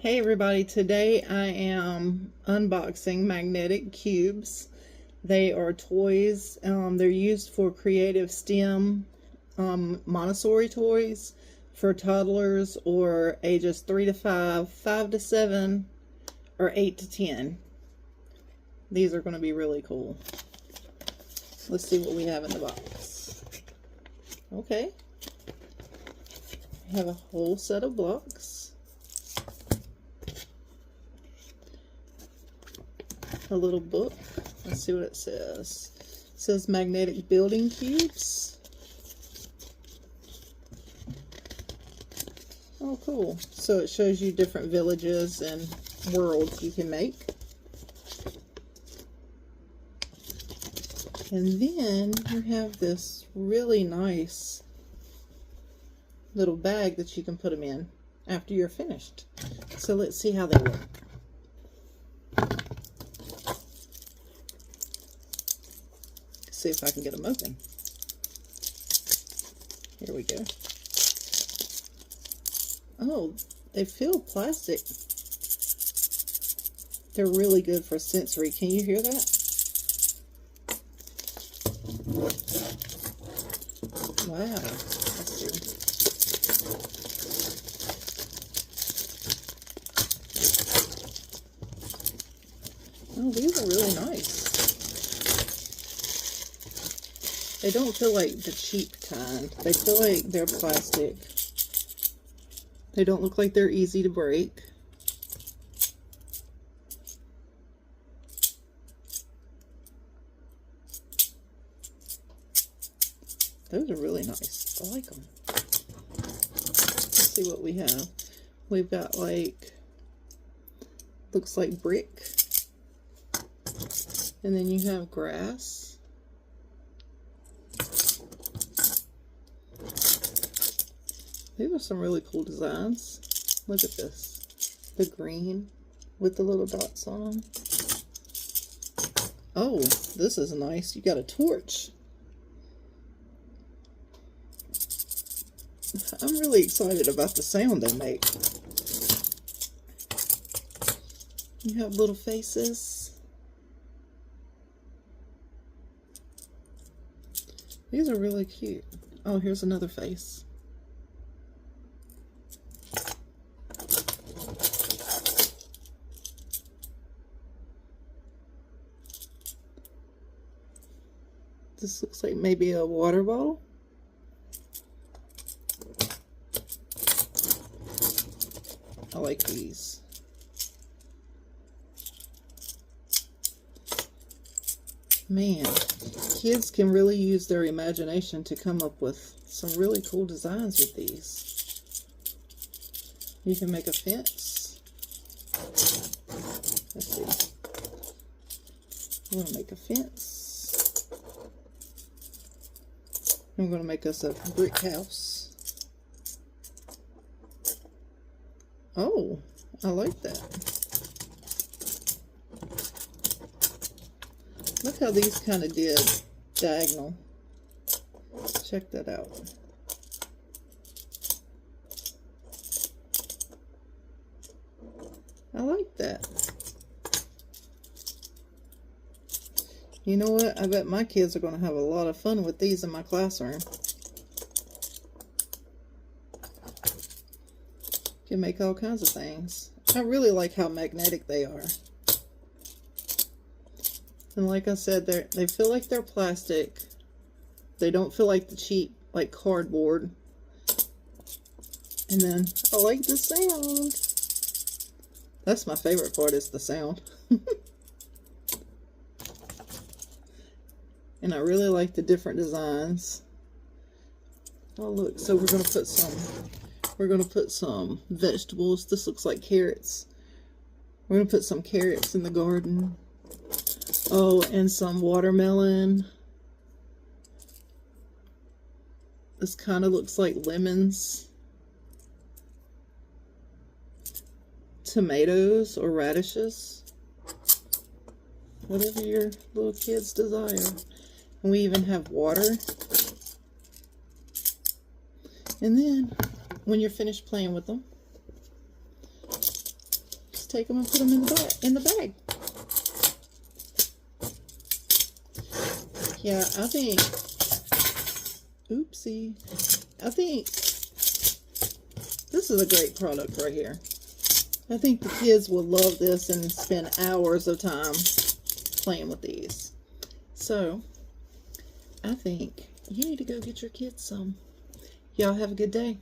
Hey everybody, today I am unboxing magnetic cubes. They are toys. They're used for creative STEM Montessori toys for toddlers or ages 3 to 5, 5 to 7, or 8 to 10. These are going to be really cool. Let's see what we have in the box. Okay. We have a whole set of blocks. A little book. Let's see what it says. It says magnetic building cubes. Oh, cool. So it shows you different villages and worlds you can make. And then you have this really nice little bag that you can put them in after you're finished. So let's see how they look. See if I can get them open. Here we go. Oh, they feel plastic. They're really good for sensory. Can you hear that? Wow. Let's see. Oh, these are really nice. They don't feel like the cheap kind. They feel like they're plastic. They don't look like they're easy to break. Those are really nice. I like them. Let's see what we have. We've got like, looks like brick. And then you have grass. These are some really cool designs. Look at this. The green with the little dots on them. Oh, this is nice. You got a torch. I'm really excited about the sound they make. You have little faces. These are really cute. Oh, here's another face. This looks like maybe a water bottle. I like these. Man, kids can really use their imagination to come up with some really cool designs with these. You can make a fence. Let's see. I'm going to make a fence. I'm going to make us a brick house. Oh, I like that. Look how these kind of did diagonal. Check that out. I like that. You know what? I bet my kids are going to have a lot of fun with these in my classroom. Can make all kinds of things. I really like how magnetic they are. And like I said, they feel like they're plastic. They don't feel like the cheap, like cardboard. And then I like the sound. That's my favorite part, is the sound. And I really like the different designs. Oh look, so we're gonna put some vegetables. This looks like carrots. We're gonna put some carrots in the garden. Oh, and some watermelon. This kind of looks like lemons. Tomatoes or radishes. Whatever your little kids desire. And we even have water. And then, when you're finished playing with them, take them and put them in the bag. Yeah, I think, oopsie, I think this is a great product right here. I think the kids will love this and spend hours of time playing with these. So, I think you need to go get your kids some. Y'all have a good day.